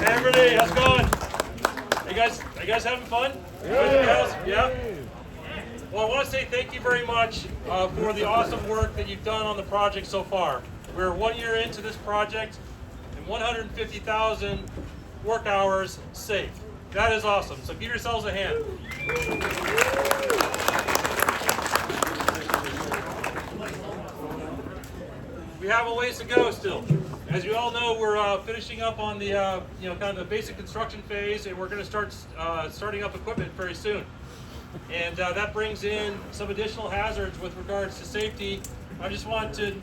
Hey everybody, how's it going? Are you guys having fun? Yeah. Well, I want to say thank you very much for the awesome work that you've done on the project so far. We're 1 year into this project and 150,000 work hours saved. That is awesome. So give yourselves a hand. We have a ways to go still. As you all know, we're finishing up on the kind of the basic construction phase, and we're going to start starting up equipment very soon. And that brings in some additional hazards with regards to safety. I just want to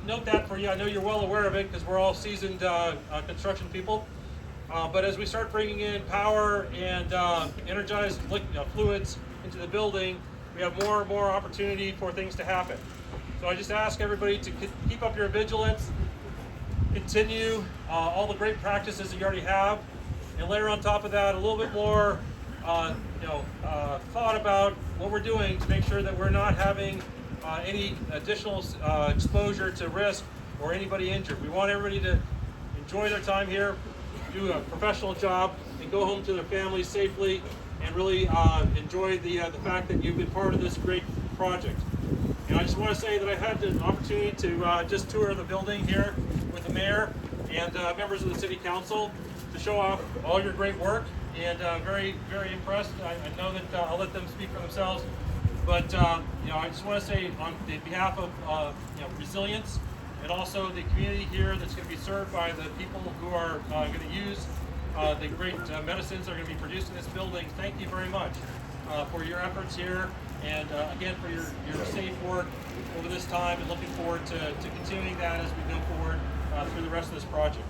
note that for you. I know you're well aware of it because we're all seasoned construction people. But as we start bringing in power and energized fluids into the building, we have more and more opportunity for things to happen. So I just ask everybody to keep up your vigilance, continue all the great practices that you already have, and layer on top of that a little bit more thought about what we're doing to make sure that we're not having any additional exposure to risk or anybody injured. We want everybody to enjoy their time here, do a professional job, and go home to their families safely, and really enjoy the fact that you've been part of this great project. And I just want to say that I had the opportunity to just tour the building here with the mayor and members of the city council to show off all your great work, and very, very impressed. I know that I'll let them speak for themselves, but I just want to say on behalf of resilience and also the community here that's going to be served by the people who are going to use the great medicines that are going to be produced in this building, thank you very much for your efforts here, and again for your safe work over this time, and looking forward to continuing that as we go forward through the rest of this project.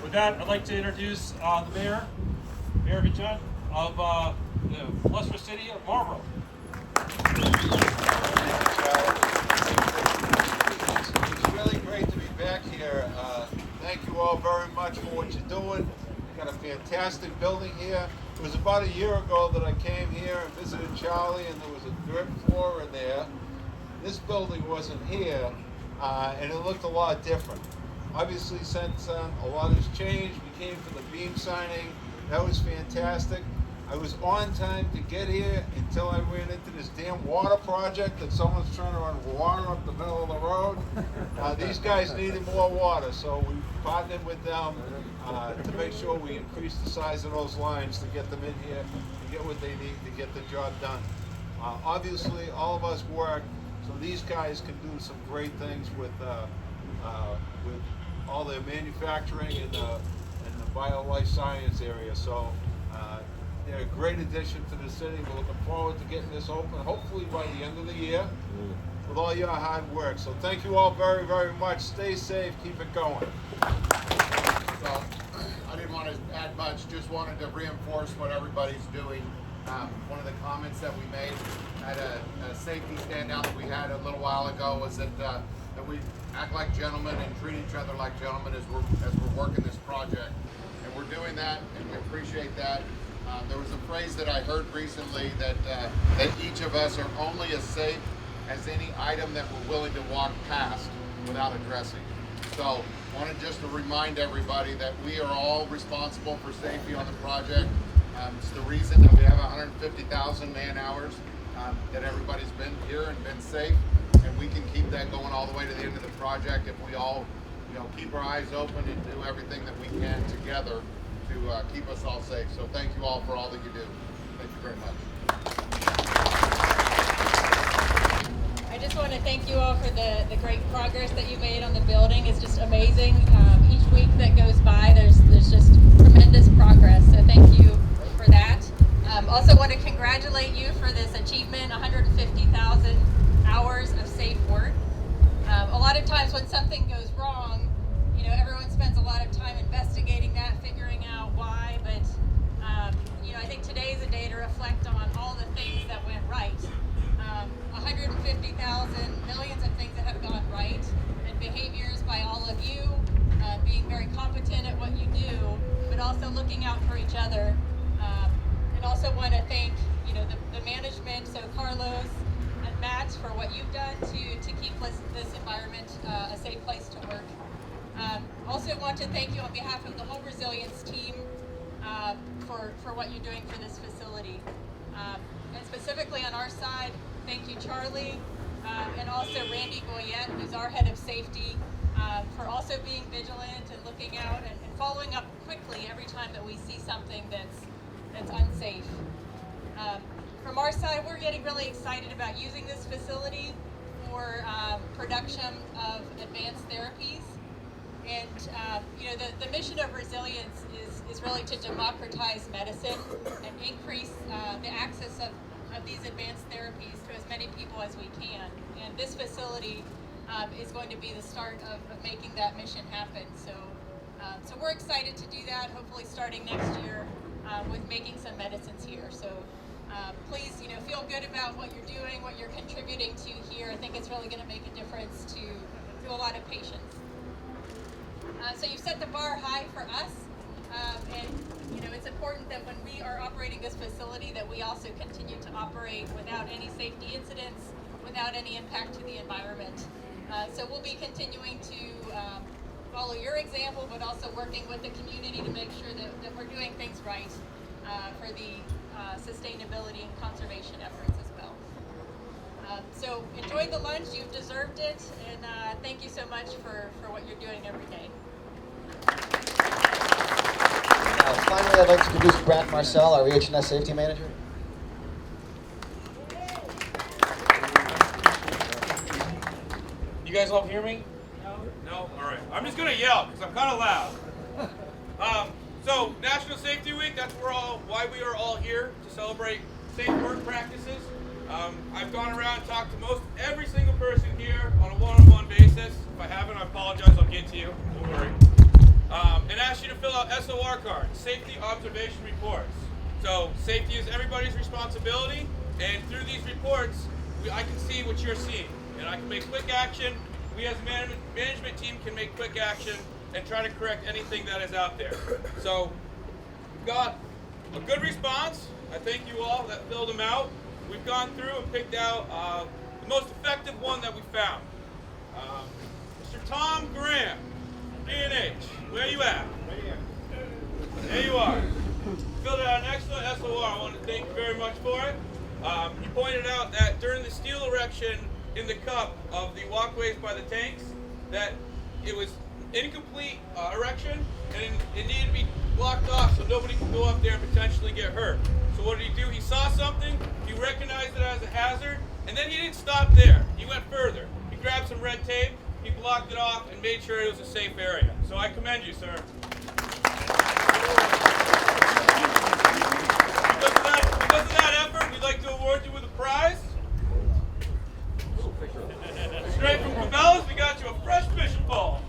With that, I'd like to introduce the Mayor Vichon of the illustrious city of Marlborough. It's really great to be back here. Thank you all very much for what you're doing. We've got a fantastic building here. It was about a year ago that I came here and visited Charlie, and there was a dirt floor in there. This building wasn't here, and it looked a lot different. Obviously, since a lot has changed, we came for the beam signing. That was fantastic. I was on time to get here until I ran into this damn water project that someone's trying to run water up the middle of the road. These guys needed more water, so we partnered with them to make sure we increase the size of those lines to get them in here, to get what they need to get the job done. Obviously, all of us work, so these guys can do some great things with all their manufacturing and the bio-life science area. So they're a great addition to the city. We're looking forward to getting this open, hopefully by the end of the year, with all your hard work. So thank you all very, very much. Stay safe. Keep it going. So I didn't want to add much. Just wanted to reinforce what everybody's doing. One of the comments that we made at a safety standout that we had a little while ago was that we act like gentlemen and treat each other like gentlemen as we're working this project, and we're doing that, and we appreciate that. There was a phrase that I heard recently that each of us are only as safe as any item that we're willing to walk past without addressing. So I wanted just to remind everybody that we are all responsible for safety on the project. It's the reason that we have 150,000 man hours, that everybody's been here and been safe, and we can keep that going all the way to the end of the project if we all keep our eyes open and do everything that we can together to keep us all safe. So thank you all for all that you do. Thank you very much. I just want to thank you all for the great progress that you made on the building. It's just amazing. Each week that goes by, there's just tremendous progress. So thank you for that. Also want to congratulate you for this achievement, 150,000 hours of safe work. A lot of times when something goes wrong, everyone spends a lot of time investigating that, figuring out why, but I think today is a day to reflect on all the things that went right. 150,000, millions of things that have gone right, and behaviors by all of you, being very competent at what you do, but also looking out for each other. And also want to thank the management, so Carlos and Matt, for what you've done to keep this environment a safe place to work. Also want to thank you on behalf of the whole resilience team for what you're doing for this facility. And specifically on our side, thank you, Charlie, and also Randy Goyette, who's our head of safety, for also being vigilant and looking out and following up quickly every time that we see something that's unsafe. From our side, we're getting really excited about using this facility for production of advanced therapies. And you know, the mission of resilience is really to democratize medicine and increase the access of these advanced therapies to as many people as we can. And this facility is going to be the start of making that mission happen. So we're excited to do that, hopefully starting next year with making some medicines here. So please, you know, feel good about what you're doing, what you're contributing to here. I think it's really going to make a difference to a lot of patients. So you've set the bar high for us, and you know, it's important that when we are operating this facility that we also continue to operate without any safety incidents, without any impact to the environment. So we'll be continuing to follow your example, but also working with the community to make sure that we're doing things right for the sustainability and conservation efforts as well. So enjoy the lunch, you've deserved it, and thank you so much for what you're doing every day. Finally, I'd like to introduce Brent Marcel, our EH&S Safety Manager. You guys all hear me? No? All right. I'm just going to yell because I'm kind of loud. So, National Safety Week, that's why we are all here, to celebrate safe work practices. I've gone around and talked to most every single person here on a one-on-one basis. If I haven't, I apologize. I'll get to you. Don't worry. And ask you to fill out SOR cards, Safety Observation Reports. So, safety is everybody's responsibility, and through these reports, I can see what you're seeing, and I can make quick action. We as a management team can make quick action and try to correct anything that is out there. So, we've got a good response. I thank you all that filled them out. We've gone through and picked out the most effective one that we found. Mr. Tom Graham, D&H, where you at? Right here. There you are. Filled out an excellent SOR. I want to thank you very much for it. He pointed out that during the steel erection in the cup of the walkways by the tanks, that it was incomplete erection and it needed to be blocked off so nobody could go up there and potentially get hurt. So what did he do? He saw something, he recognized it as a hazard, and then he didn't stop there. He went further. He grabbed some red tape, he blocked it off, and made sure it was a safe area. So I commend you, sir. Because of that effort, we'd like to award you with a prize. Straight from Cabela's, we got you a fresh fishing pole.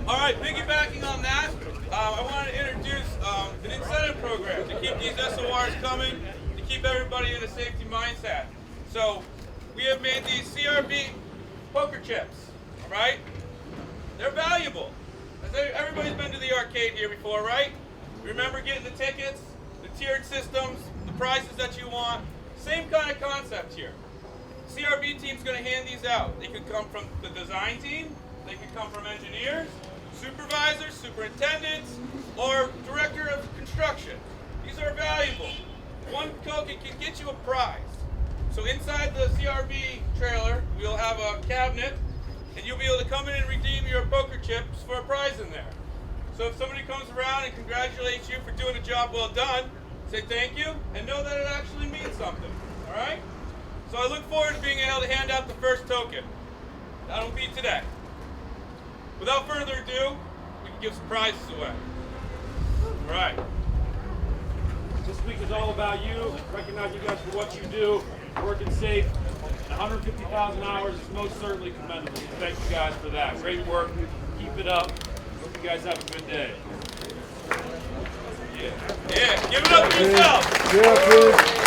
All right, piggybacking on that, I want to introduce an incentive program to keep these SORs coming, to keep everybody in a safety mindset. So we have made these CRB poker chips, all right? They're valuable. Everybody's been to the arcade here before, right? Remember getting the tickets, the tiered systems, the prizes that you want. Same kind of concept here. CRB team's going to hand these out. They could come from the design team, they could come from engineers, supervisors, superintendents, or director of construction. These are valuable. One token can get you a prize. So inside the CRB trailer, we'll have a cabinet, and you'll be able to come in and redeem your poker chips for a prize in there. So if somebody comes around and congratulates you for doing a job well done, say thank you, and know that it actually means something, all right? So I look forward to being able to hand out the first token. That'll be today. Without further ado, we can give some prizes away. All right. This week is all about you. Recognize you guys for what you do, working safe. 150,000 hours is most certainly commendable. Thank you guys for that. Great work. Keep it up. Hope you guys have a good day. Yeah. Give it up for yourself. Yeah,